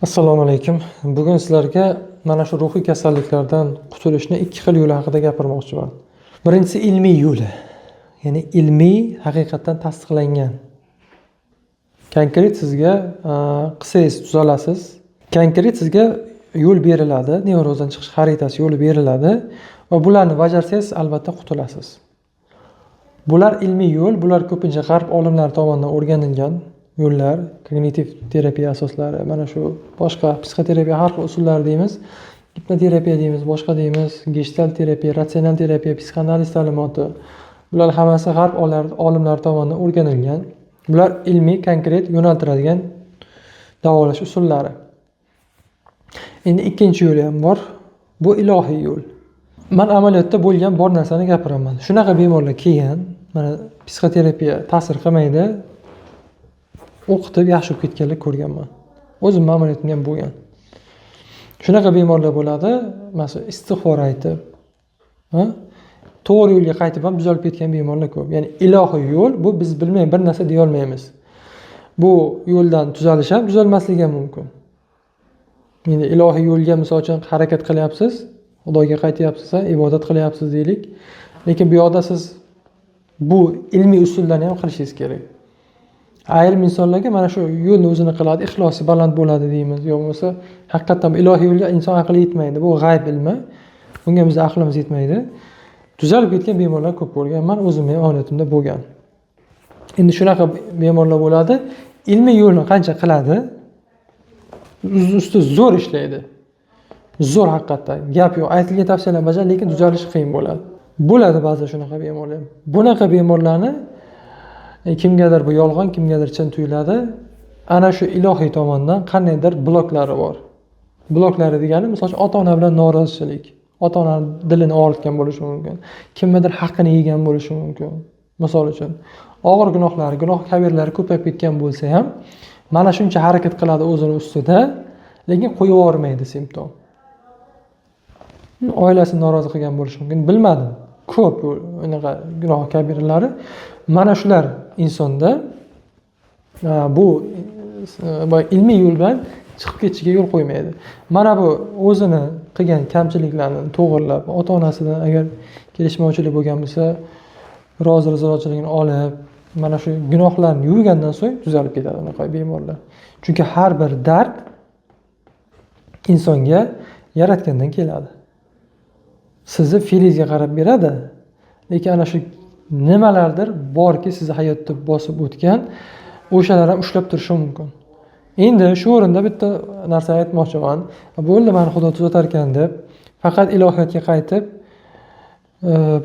Assalomu alaykum. Bugun sizlarga mana shu ruhiy kasalliklardan qutulishning ikki xil yo'li haqida gapirmoqchiman. Birinchisi ilmiy yo'li. Ya'ni ilmiy, haqiqatan tasdiqlangan. Konkret sizga qilsangiz tuzalasiz. Konkret sizga yo'l beriladi, nevrozdan chiqish xaritasi yo'li beriladi va bularni bajarsangiz albatta qutulasiz. Bular ilmiy yo'l, bular ko'pincha g'arb olimlari tomonidan o'rganilgan yo'llar, kognitiv terapiya asoslari, mana shu boshqa psixoterapiya har xil usullari deymiz, gipnoterapiya deymiz, boshqa deymiz, gestalt terapiya, ratsional terapiya, psixoanaliz ta'limoti. Bular hammasi g'arb olimlari tomonidan o'rganilgan. Bular ilmiy, konkret yo'naltiradigan davolash usullari. Endi ikkinchi yo'li ham bor. Bu ilohiy yo'l. Men amaliyotda bo'lgan bor narsani gapiraman. Shunaqa bemorlar kelgan, mana psixoterapiya ta'sir qilmaydi, o'qitib yaxshi bo'lib ketganlar ko'rganman. O'zim amaliyotim ham bo'lgan. Shunaqa bemorlar bo'ladi, masalan, istig'for aytib, to'g'ri yo'lga qaytib ham tuzalib ketgan bemorlar ko'p. Ya'ni ilohiy yo'l bu biz bilmaymiz, bir narsa deya olmaymiz. Bu yo'ldan tuzalish ham, tuzalmasligi ham mumkin. Endi ilohiy yo'lga misol uchun harakat qilyapsiz, Xudoga qaytyapsiz, ibodat qilyapsiz deylik. Lekin bu yoqda siz bu ilmiy usullarni ham qilishingiz kerak. Ayrim insonlarga mana shu yo'lni o'zini qiladi, ixlosi baland bo'ladi deymiz, yo'q bo'lmasa haqiqatan ilohiy yo'lga inson aqli yetmaydi. Bu g'ayb ilmi. Bunga bizning aqlimiz yetmaydi. Tuzalib ketgan bemorlar ko'p bo'lgan. Men o'zim ham holatimda bo'lgan. Endi shunaqa bemorlar bo'ladi. Ilmiy yo'lni qancha qiladi? Usti zo'r ishlaydi. Zo'r haqiqatan. Gap yo'q. Aytilgan tavsiyalar bajar, lekin tuzalish qiyin bo'ladi. Bo'ladi ba'zi shunaqa bemorlar. Bunaqa bemorlarni kimgadir bu yolg'on, kimgadir chin tuyuladi. Ana shu ilohiy tomondan qandaydir bloklari bor. Bloklari degani, masalan, ota-ona bilan norozichilik, ota-ona dilini og'ritgan bo'lishi mumkin. Kimgadir haqqini yegan bo'lishi mumkin. Misol uchun, og'ir gunohlari, gunoh kabirlari ko'payib ketgan bo'lsa ham, mana shuncha harakat qiladi o'zini ustida, lekin qo'yib yubormaydi simptom. Oilasini norozi qilgan bo'lishi mumkin, bilmadim. Ko'p unaqa gunoh kabiralari. Mana shular insonda bu ilmiy yo'l bilan chiqib ketishiga yo'l qo'ymaydi. Mana bu o'zini qilgan kamchiliklarni to'g'rilab, ota-onasidan agar kelishmovchilik bo'lgan bo'lsa, rizochiligini olib, mana shu gunohlarni yuvgandan so'ng tuzalib ketadi unaqa bemorlar. Chunki har bir dard insonga yaratgandan keladi. Sizni feelingizga qarab beradi, lekin ana shu nimalardir borki sizni hayotda bosib o'tgan, o'shalar ham ushlab turishi mumkin. Endi shu o'rinda bitta narsa aytmoqchiman. Bo'ldi, meni Xudo tuzatar ekan deb, faqat ilohiyatga qaytib,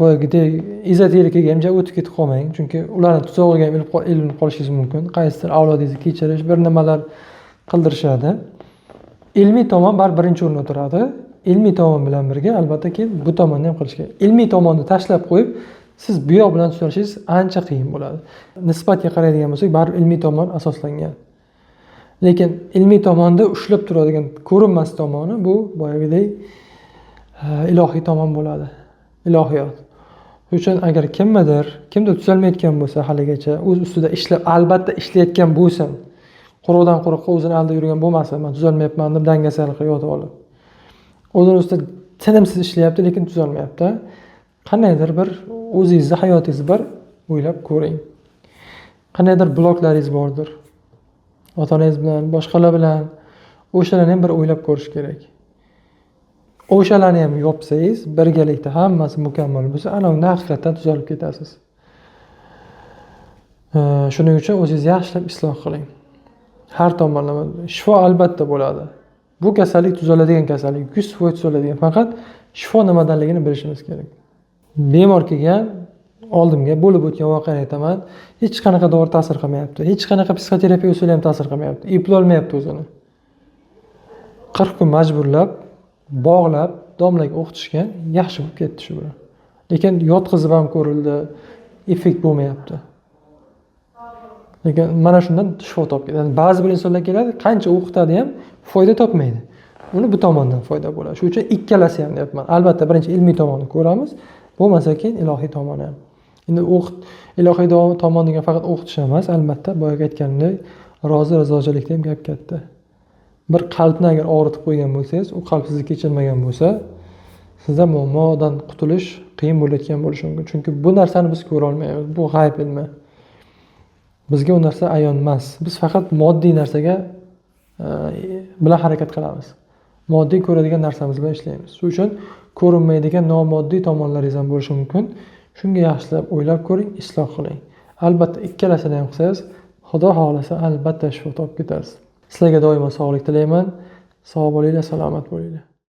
boyagidek ezoterikaga ham o'tib ketib qolmang, chunki ularni tuzog'iga ham ilinib qolishingiz mumkin. Qaysidir avlodingizni kechirish, bir nimalar qildirishadi. Ilmiy tomon birinchi o'rinda turadi. Ilmiy tomon bilan birga albatta keyin bu tomonni ham qilish kerak. Ilmiy tomonni tashlab qo'yib, siz bu yoq bilan tuzalishingiz ancha qiyin bo'ladi. Nisbatga qaraydigan bo'lsak, baribir ilmiy tomon asoslangan. Lekin ilmiy tomonda ushlab turadigan ko'rinmas tomoni bu boyagidek ilohiy tomon bo'ladi. Ilohiyot. Shuning uchun agar kimdir tuzalmayotgan bo'lsa haligacha o'z ustida ishlab, albatta ishlayotgan bo'lsin. Quruqdan quruqqa o'zini aldab yurgan bo'lmasin. Men tuzalmayapman deb dangasalik qilib yotib olib. O'zini ustida tinimsiz ishlayapti, lekin tuzalmayapti. Qandaydir bir o'zingizni hayotingizni bir o'ylab ko'ring. Qandaydir bloklaringiz bordir. Ota-onangiz bilan, boshqalar bilan o'shalarni ham bir o'ylab ko'rish kerak. O'shalarni ham yopsangiz, birgalikda hammasi mukammal bo'lsa, ana unda haqiqatan tuzalib ketasiz. Shuning uchun o'zingizni yaxshilab isloh qiling. Har tomonlama shifo albatta bo'ladi. Bu kasallik tuzaladigan kasallik, 100% tuzaladigan, faqat shifo nimadanligini bilishimiz kerak. Bemor kelgan, oldimga bo'lib o'tgan voqeani aytaman. Hech qanaqa dori ta'sir qilmayapti. Hech qanaqa psixoterapiya usuli ham ta'sir qilmayapti. Eplolmayapti o'zini. 40 kun majburlab, bog'lab, domlaga o'qitishgan, yaxshi bo'lib ketdi shu bilan. Lekin yotqizib ham ko'rildi, effekt bo'lmayapti. Lekin mana shundan shifo topib ketadi. Ba'zi bir insonlar keladi, qancha o'qitadi ham foyda topmaydi. Uni bu tomondan foyda bo'ladi. Shuning uchun ikkalasi ham deyapman. Albatta birinchi ilmiy tomonni ko'ramiz, bo'lmasa keyin ilohiy tomoni ham. Endi ilohiy tomoniga faqat o'qitish emas, albatta boyagi aytganimdek rizochilikda ham gap katta. Bir qalbni agar og'ritib qo'ygan bo'lsangiz, u qalb sizni kechirmagan bo'lsa, sizda muammodan qutulish qiyin bo'layotgan bo'lishi mumkin. Chunki bu narsani biz ko'ra olmaymiz. Bu g'ayb ilmi. Bizga u narsa ayon emas. Biz faqat moddiy narsaga bilan harakat qilamiz. Moddiy ko'radigan narsamiz bilan ishlaymiz. Shuning uchun ko'rinmaydigan nomoddiy tomonlaringiz ham bo'lishi mumkin. Shunga yaxshilab o'ylab ko'ring, isloh qiling. Albatta ikkalasini ham qilsangiz, Xudo xolasa albatta shifo topib ketasiz. Sizlarga doimo sog'lik tilayman. Sog' bo'linglar, salomat bo'linglar.